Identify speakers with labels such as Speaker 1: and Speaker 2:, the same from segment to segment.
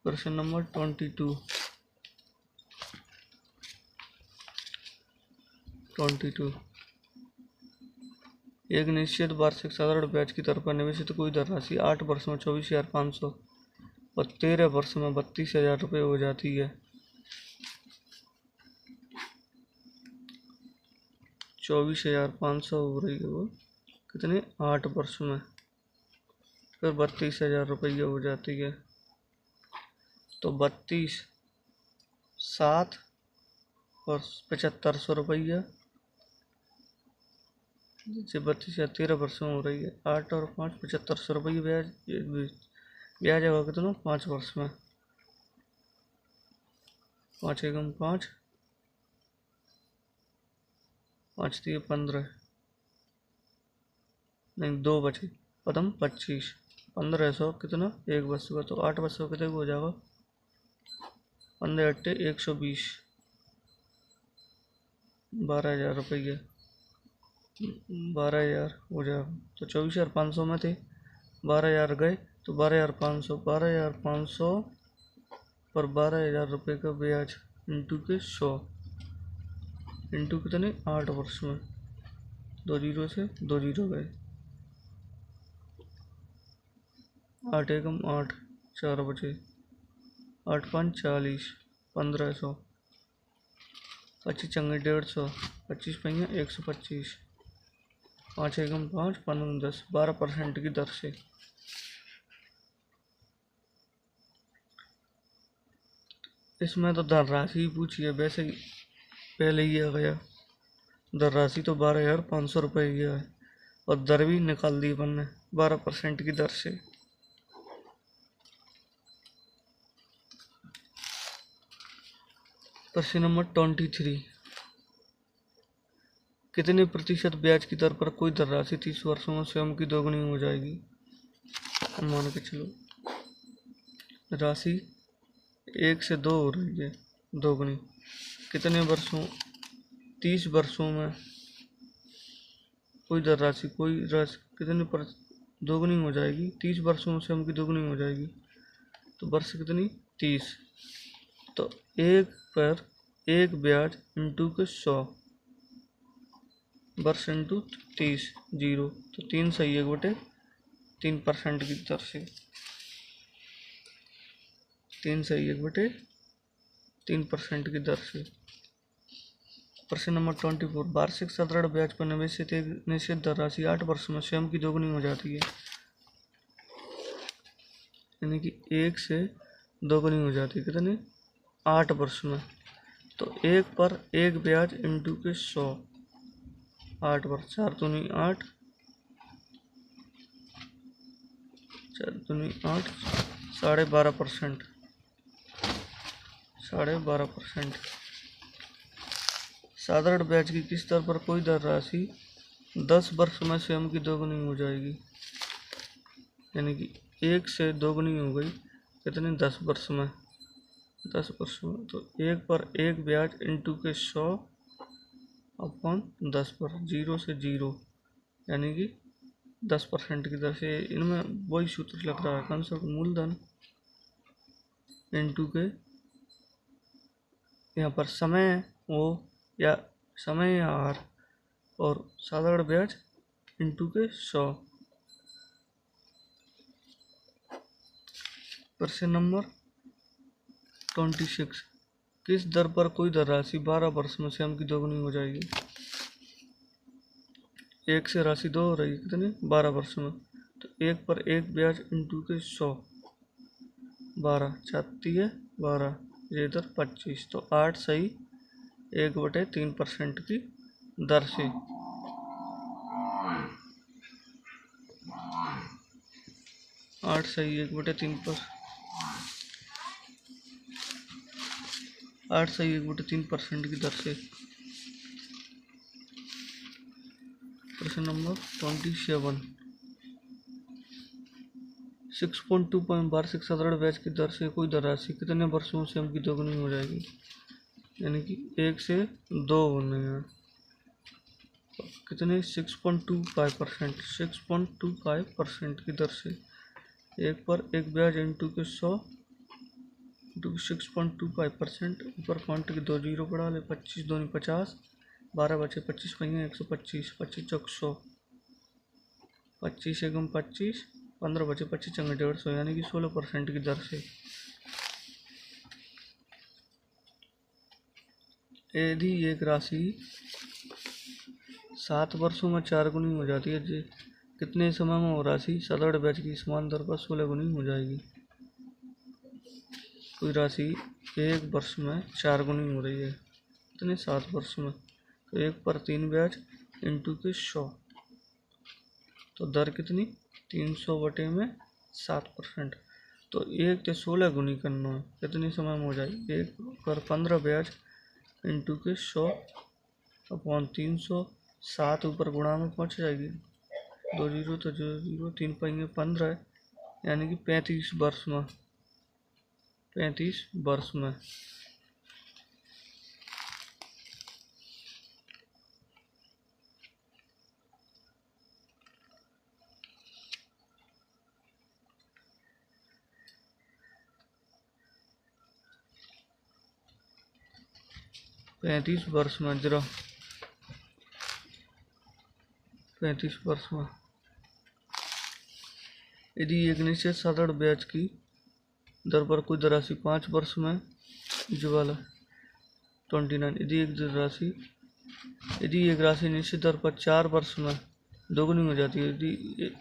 Speaker 1: प्रश्न नंबर 22। एक निश्चित वार्षिक साधारण ब्याज की दर पर निवेशित कोई धनराशि 8 वर्षों में 24,500 और 13 वर्षों में 32,000 रुपये हो जाती है। 24,500 हो रही है वो कितने 8 वर्षों में, फिर 32,000 रुपये हो जाती है। तो 32, 7 और 7,500 रुपया, जैसे 32 या 13 वर्षों में हो रही है। 8 और 5 7,500 रुपये ब्याज होगा कितना 5 वर्ष में। 5 एकम 5, 5 दिए 15, नहीं 2 बचे, पदम 25, 1500 कितना 1 वर्ष का, तो 8 वर्षों कितने हो जाएगा 15 अट्टे 120, 12,000 रुपये, 12,000 हो जाएगा। तो 24,500 में थे, 12,000 गए तो 12,500, 12,500 पर 12,000 रुपये का ब्याज इंटू के 100 इंटू कितने 8 वर्ष में, 2 जीरो से 2 जीरो गए, 8 एकम 8, 4 बचे, 8 5 40, 1500, 25 चंगे 150, 25 पहिया 125, 5 एकम 5, 15 10, 12% की दर से। इसमें तो धनराशि पूछी है, वैसे ही पहले ही आ गया। धनराशि तो 12,500 रुपये ही है और दर भी निकाल दी अपन ने 12% की दर से। प्रश्न नंबर 23। कितने प्रतिशत ब्याज की दर पर कोई धनराशि 30 वर्षों में स्वयं की दोगुनी हो जाएगी। मान के चलो राशि 1 से 2 हो रही है दोगुनी, कितने वर्षों 30 वर्षों में कोई धनराशि कितने पर दोगुनी हो जाएगी, 30 वर्षों में स्वयं की दोगुनी हो जाएगी। तो वर्ष कितनी 30, तो 1 पर 1 ब्याज इंटू के 100, वर्ष इंटू 30 जीरो, तो 3 सही 1/3% की दर से, 3 सही 1/3% की दर से। प्रश्न नंबर 24। वार्षिक साधारण ब्याज पर निवेशित एक निश्चित धनराशि 8 वर्ष में स्वयं की दोगुनी हो जाती है, यानी कि 1 से दोगुनी हो जाती है कितने 8 वर्ष में। तो 1 पर 1 ब्याज इंटू के 100, 8 वर्ष, 4 दूनी 8, 4 दूनी 8, 12.5%, 12.5%। साधारण ब्याज की किस दर पर कोई धनराशि 10 वर्ष में स्वयं की दोगुनी हो जाएगी, यानी कि 1 से दोगुनी हो गई कितने 10 वर्ष में, 10 वर्ष में। तो 1 पर 1 ब्याज इंटू के 100 अपॉन 10 पर, 0 से 0, यानी कि 10% की दर से। इनमें वही सूत्र लग रहा है, कौन सा मूलधन इंटू के यहाँ पर समय हो या समय या आर, और साधारण ब्याज इंटू के 100। प्रश्न नंबर 26। किस दर पर कोई धनराशि 12 वर्ष में स्वयं की दोगुनी हो जाएगी। 1 से राशि 2 हो रही है कितने 12 वर्ष में, तो 1 पर 1 ब्याज इंटू के 100, 12 छाती है 12, ये इधर 25, तो 8 सही 1/3% की दर से। 8 सही 1/3 पर, 8 सही 1/3% की दर से। प्रश्न नंबर 27। 6.2 वार्षिक साधारण ब्याज की दर से कोई धनराशि कितने वर्षों से स्वयं की दोगुनी हो जाएगी, यानी कि 1 से 2 होने हैं कितने 6.25%, 6.25% की दर से। 1 पर 1 ब्याज इंटू के 100 इंटू 6.25%, ऊपर काउंट के 2 जीरो बढ़ा ले, 25 दूनी 50, 12 बचे 25 पहिए 125, 25 चौक 100, 25 एकम 25, 15 बचे 25 चंगे 150, यानी कि 16% की दर से यदि एक राशि 7 वर्षों में 4 गुनी हो जाती है, कितने समय में वो राशि साधारण ब्याज की समान दर पर 16 गुनी हो जाएगी। कोई राशि 1 वर्ष में 4 गुनी हो रही है, कितने 7 वर्ष में, तो 1 पर 3 ब्याज इंटू के 100, तो दर कितनी 300 बटे में 7%, तो 1 से 16 गुनी करना है, कितने समय में हो जाएगी। 1 पर 15 ब्याज इंटू के 100 अपॉन 300, 7 ऊपर गुणा में पहुँच जाएगी, 2 जीरो तो 0 जीरो, 3 पाएंगे 15, यानी कि 35 वर्ष में, 35 वर्ष में। पैंतीस वर्ष में जरा 35 वर्ष में यदि एक निश्चित साधारण ब्याज की दर पर कोई राशि 5 वर्ष में ज्वाला 29, यदि एक राशि निश्चित दर पर 4 वर्ष में दोगुनी हो जाती है, यदि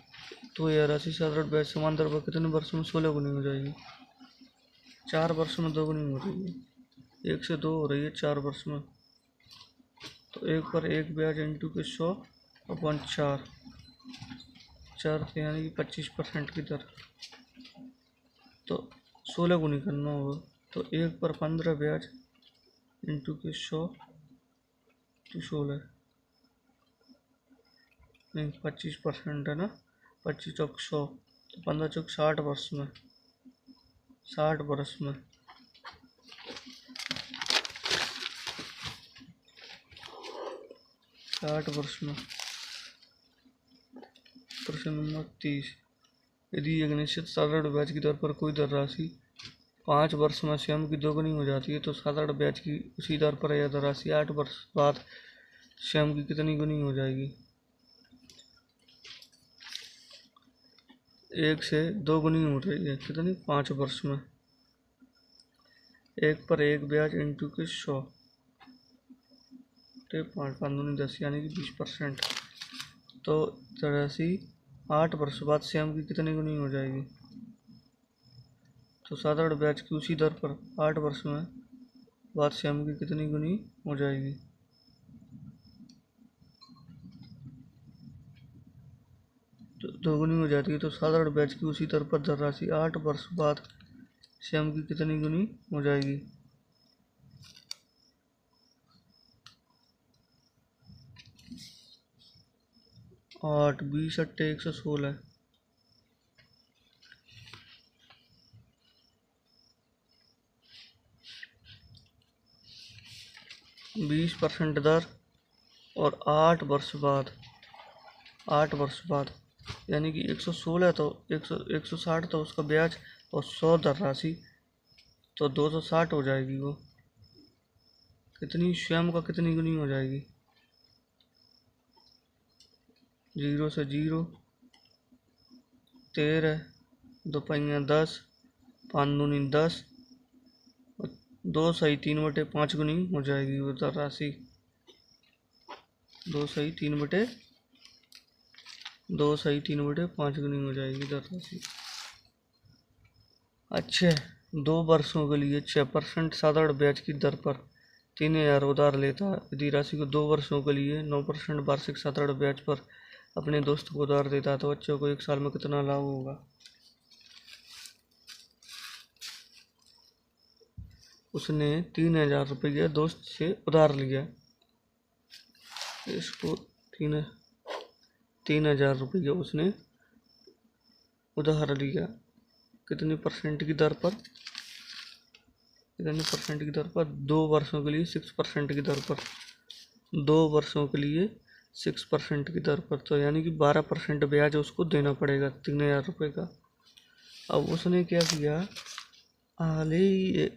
Speaker 1: तो यह राशि साधारण ब्याज समान दर पर कितने वर्ष में 16 गुनी हो जाएगी। 4 वर्ष में दोगुनी हो रही है, 1 से 2 हो रही है 4 वर्ष में, तो 1 पर 1 ब्याज इंटू के 100 अपॉन 4 यानी कि 25% की दर, तो 16 गुनी करना होगा, तो 1 पर 15 ब्याज इंटू के 100 तो 16 नहीं 25% है ना, 25 चौक 100, तो 15 चौक 60 वर्ष में, 60 वर्ष में। प्रश्न नंबर 30, यदि एक निश्चित साधारण ब्याज की दर पर कोई दर राशि 5 वर्ष में स्वयं की दोगुनी हो जाती है, तो साधारण ब्याज की उसी दर पर यह दर राशि 8 वर्ष बाद स्वयं की कितनी गुनी हो जाएगी। 1 से 2 गुनी हो रही है, कितनी 5 वर्ष में, 1 पर 1 ब्याज इंटू के 100, 5 दूनी 10 यानी कि 20%, तो राशि 8 वर्ष बाद स्वयं की कितनी गुनी हो जाएगी। तो साधारण ब्याज की उसी दर पर 8 वर्ष में बाद स्वयं की कितनी गुनी हो जाएगी। तो दोगुनी हो जाती है, तो साधारण ब्याज की उसी दर पर दर राशि 8 वर्ष बाद स्वयं की कितनी गुनी हो जाएगी। 8 20 अट्टे 116, 20% दर और 8 वर्ष बाद, 8 वर्ष बाद यानी कि 116 तो 160 तो उसका ब्याज और 100 दर राशि, तो 260 हो जाएगी। वो कितनी स्वयं का कितनी गुनी हो जाएगी। 0 से 0 13, 2 पहिया 10, 5 दूनी 10, 2 सही 3 बटे 5 गुनी हो जाएगी वो दर राशि। 2 सही 3 बटे 5 गुनी हो जाएगी दर राशि। अच्छे 2 वर्षों के लिए 6% साधारण ब्याज की दर पर 3000 उधार लेता है। यदि राशि को 2 वर्षों के लिए 9% वार्षिक साधारण ब्याज पर अपने दोस्त को उधार देता है, तो बच्चों को 1 साल में कितना लाभ होगा। उसने 3000 रुपये दोस्त से उधार लिया, इसको 3000 रुपये उसने उधार लिया, कितनी परसेंट की दर पर, 2 वर्षों के लिए 6% की दर पर, 2 वर्षों के लिए 6% की दर पर, तो यानी कि 12% ब्याज उसको देना पड़ेगा 3000 रुपये का। अब उसने क्या किया, हाल ही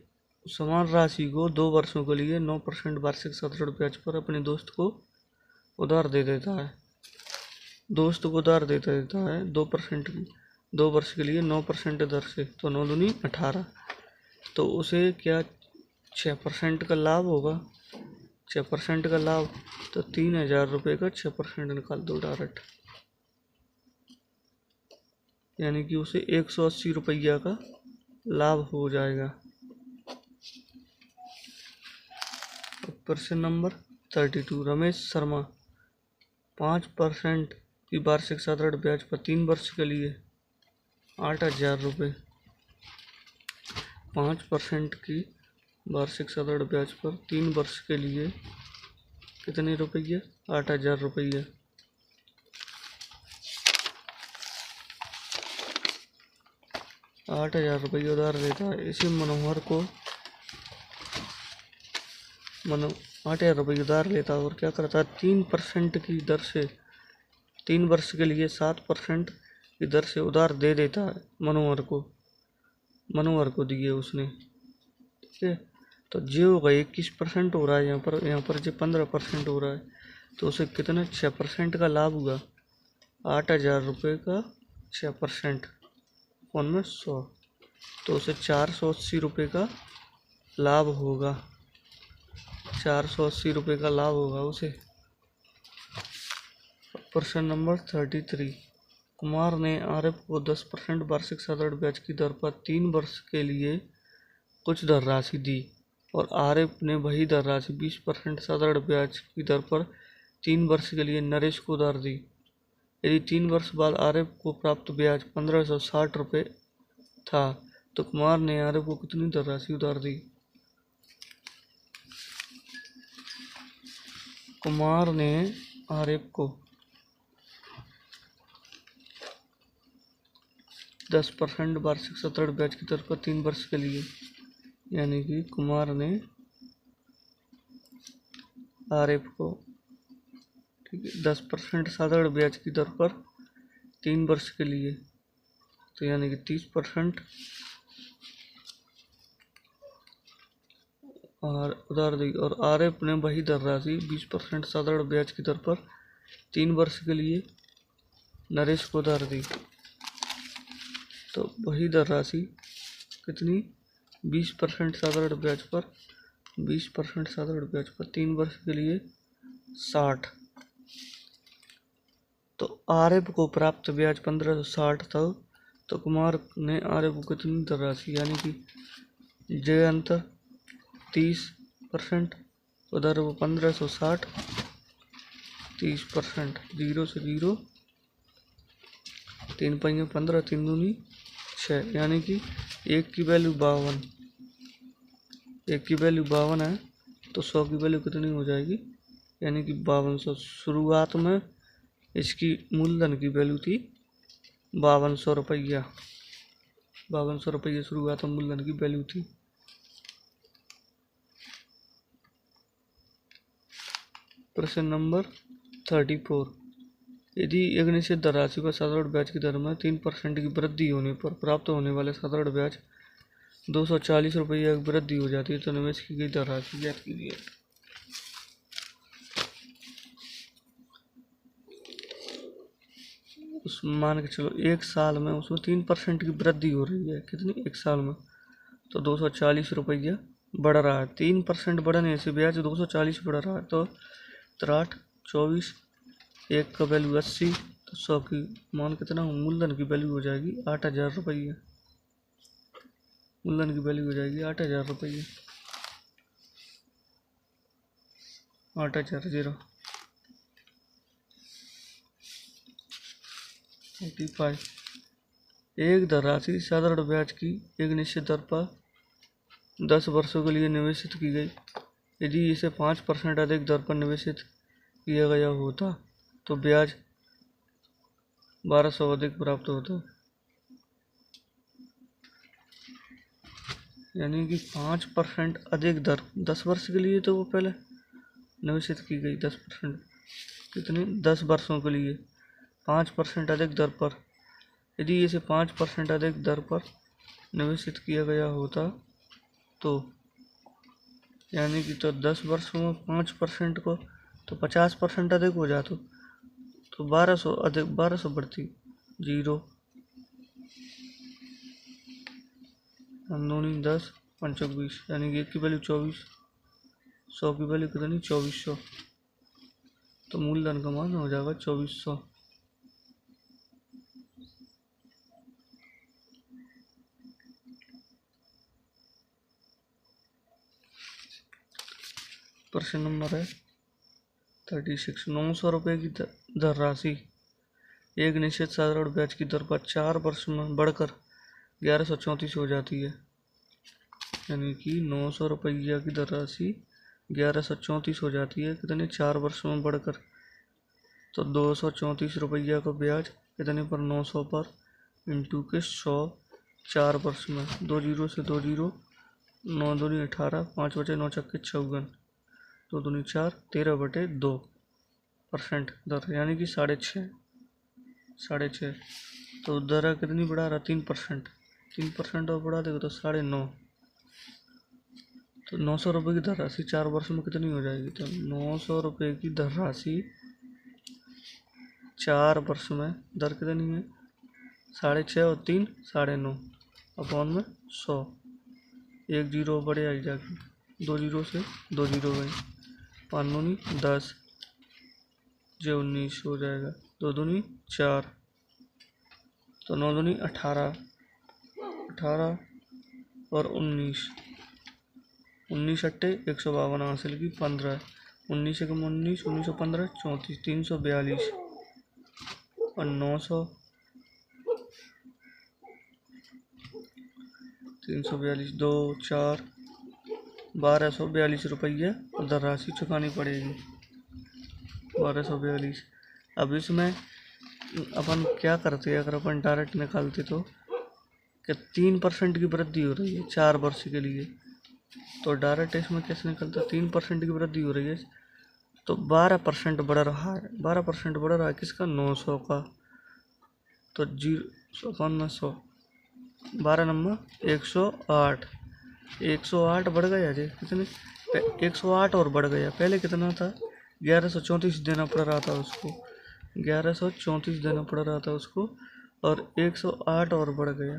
Speaker 1: समान राशि को 2 वर्षों के लिए 9% वार्षिक साधारण ब्याज पर अपने दोस्त को उधार दे देता है। दोस्त को उधार देता है 2% 2 वर्ष के लिए 9% दर से, तो 9 दूनी 18। तो उसे क्या 6% का लाभ होगा? 6% का लाभ, तो 3,000 रुपये का 6% निकाल दो डायरेक्ट, यानी कि उसे 180 रुपया का लाभ हो जाएगा। प्रश्न नंबर 32, रमेश शर्मा 5% की वार्षिक साधारण ब्याज पर 3 वर्ष के लिए 8,000 रुपये। 5% की वार्षिक साधारण ब्याज पर 3 वर्ष के लिए कितने रुपये? 8,000 रुपये। 8,000 रुपये उधार देता है। इसी मनोहर को 8,000 रुपये उधार लेता है और क्या करता है? 3% की दर से 3 वर्ष के लिए 7% की दर से उधार दे देता है मनोहर को दिए उसने। ठीक है, तो जो होगा 21% हो रहा है, यहाँ पर जो 15% हो रहा है, तो उसे कितना 6% का लाभ हुआ। 8,000 रुपये का 6% कौन में 100, तो उसे 480 रुपये का लाभ होगा। 480 रुपये का लाभ होगा उसे। प्रश्न नंबर 33, कुमार ने आरएफ को 10% वार्षिक साधारण ब्याज की दर पर 3 वर्ष के लिए कुछ धन राशि दी और आरएफ ने वही धन राशि 20% साधारण ब्याज की दर पर 3 वर्ष के लिए नरेश को उधार दी। यदि 3 वर्ष बाद आरएफ को प्राप्त ब्याज 1,560 रुपये था, तो कुमार ने आरएफ को कितनी धन राशि उधार दी? कुमार ने आरएफ को 10% वार्षिक साधारण ब्याज की दर पर 3 वर्ष के लिए, यानी कि कुमार ने आरएफ को 10% साधारण ब्याज की दर पर 3 वर्ष के लिए, तो यानी कि 30% और उधार दी और आरएफ ने वही धन राशि 20% साधारण ब्याज की दर पर 3 वर्ष के लिए नरेश को उधार दी। तो वही धन राशि कितनी? 20% साधारण ब्याज पर 20% साधारण ब्याज पर 3 वर्ष के लिए 60। तो आरएफ को प्राप्त ब्याज 1,560 था, तो कुमार ने आरएफ को कितनी धन राशि, यानी कि जय अंतर 30%, उधर वो 1,560, 30%, 0 से 0, 3 पंजे 15, 3 दूनी 6, यानी कि 1 की वैल्यू 52, 1 की वैल्यू 52 है, तो 100 की वैल्यू कितनी हो जाएगी? यानी कि 5200। शुरुआत में इसकी मूलधन की वैल्यू थी 5200 रुपया, 5200 रुपये शुरुआत में मूलधन की वैल्यू थी। प्रश्न नंबर 34, यदि एक निश्चित धन राशि पर साधारण ब्याज की दर में 3% की वृद्धि होने पर प्राप्त होने वाले साधारण ब्याज 240 रुपये की वृद्धि हो जाती है, तो निवेश की गई धन राशि ज्ञात कीजिए। उस मान के चलो 1 साल में उसमें 3% की वृद्धि हो रही है, कितनी? 1 साल में, तो 240 रुपया बढ़ रहा है। 3% बढ़ने से ब्याज 240 बढ़ रहा है, तो 63, 24, 1 का वैल्यू 80, तो 100 की मान कितना मूलधन की वैल्यू हो जाएगी 8,000 रुपये। मूलधन की वैल्यू हो जाएगी 8,000 रुपये। 8,000 85। एक धन राशि साधारण ब्याज की एक निश्चित दर पर 10 वर्षों के लिए निवेशित की गई। यदि इसे 5% अधिक दर पर निवेशित किया गया होता, तो ब्याज 1,200 अधिक प्राप्त होता। यानी कि 5% अधिक दर 10 वर्ष के लिए, तो वो पहले निवेशित की गई 10%, कितनी? 10 वर्षों के लिए 5% अधिक दर पर। यदि इसे 5% अधिक दर पर निवेशित किया गया होता तो, यानी कि तो 10 वर्षों में 5% को तो 50% अधिक हो जाता तो 1200 अधिक 1200 बढ़ती। 0 दूनी 10 पंचक 20, यानी कि 1 की वैल्यू 24, 100 की वैल्यू कितनी 2400, तो मूलधन का मान हो जाएगा 2400। प्रश्न नंबर है 36। 900 रुपये की धन राशि एक निश्चित साधारण ब्याज की दर पर 4 वर्ष में बढ़कर 1134 हो जाती है। यानी कि 900 रुपया की धन राशि 1134 हो जाती है कितने 4 वर्ष में बढ़कर, तो 234 रुपया का ब्याज कितने पर 900 पर इंटू के 100 4 वर्ष में, 2 जीरो से 2 जीरो, 9 दूनी 18, 5 बचे 9 चक्के 54, 2 दूनी 4, 13/2% दर, यानी कि 6.5 तो दर कितनी बढ़ा रहा 3%, 3% और बढ़ा देगा तो 9.5। तो 900 रुपये की धन राशि 4 वर्ष में कितनी हो जाएगी, तो 900 रुपये की धन राशि 4 वर्ष में दर कितनी है 6.5 और 3 9.5 अपॉन में 100, 1 जीरो बड़े आई जाएगी, 2 जीरो से 2 जीरो गई, 5 दूनी 10, जो 19 हो जाएगा, 2 दूनी 4, तो 9 दूनी 18 और 19, 19 अट्टे 152 हासिल की 15, 19 से कम 19, 1915 34, 342 और 900 342 2 4 1242 रुपये धन राशि चुकानी पड़ेगी, 1242। अब इसमें अपन क्या करते हैं, अगर अपन डायरेक्ट निकालते तो कि 3% की वृद्धि हो रही है 4 वर्ष के लिए, तो डायरेक्ट इसमें कैसे निकलता है 3% की वृद्धि हो रही है तो 12% बढ़ रहा है, 12% बढ़ रहा है किसका 900 का, तो 0/100, 12 नंबर 108, 108 बढ़ गया जी कितने 108 और बढ़ गया, पहले कितना था 1134 देना पड़ रहा था उसको, 1134 देना पड़ रहा था उसको और 108 और बढ़ गया,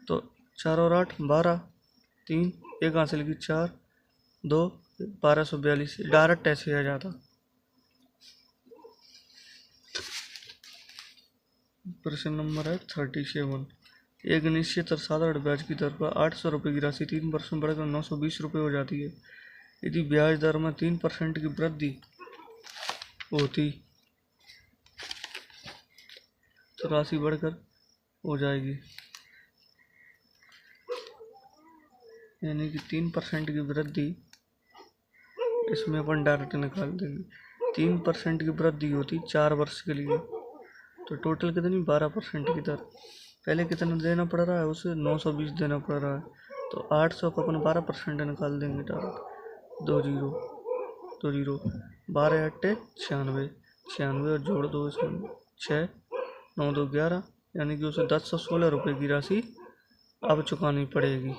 Speaker 1: तो 4 और 8 12, 3 1 हासिल की 4 2 1242, डायरेक्ट ऐसे आ जाता। प्रश्न नंबर है 37। एक निश्चित और साधारण ब्याज की दर पर 800 रुपये की राशि 3 वर्ष में बढ़कर 920 रुपये हो जाती है। यदि ब्याज दर में 3% की वृद्धि होती तो राशि बढ़कर हो जाएगी, यानी कि 3% की वृद्धि, इसमें अपन डायरेक्ट निकाल देंगे, 3% की वृद्धि होती 4 वर्ष के लिए, तो टोटल कितनी 12% की दर, पहले कितना देना पड़ रहा है उसे 920 देना पड़ रहा है, तो 800 का अपन 12% निकाल देंगे डायरेक्ट, 2 जीरो 2 जीरो, 12 अट्टे 96, 96 और जोड़ दो इसमें 6, 9 2 11, यानी कि उसे 1016 रुपये की राशि अब चुकानी पड़ेगी।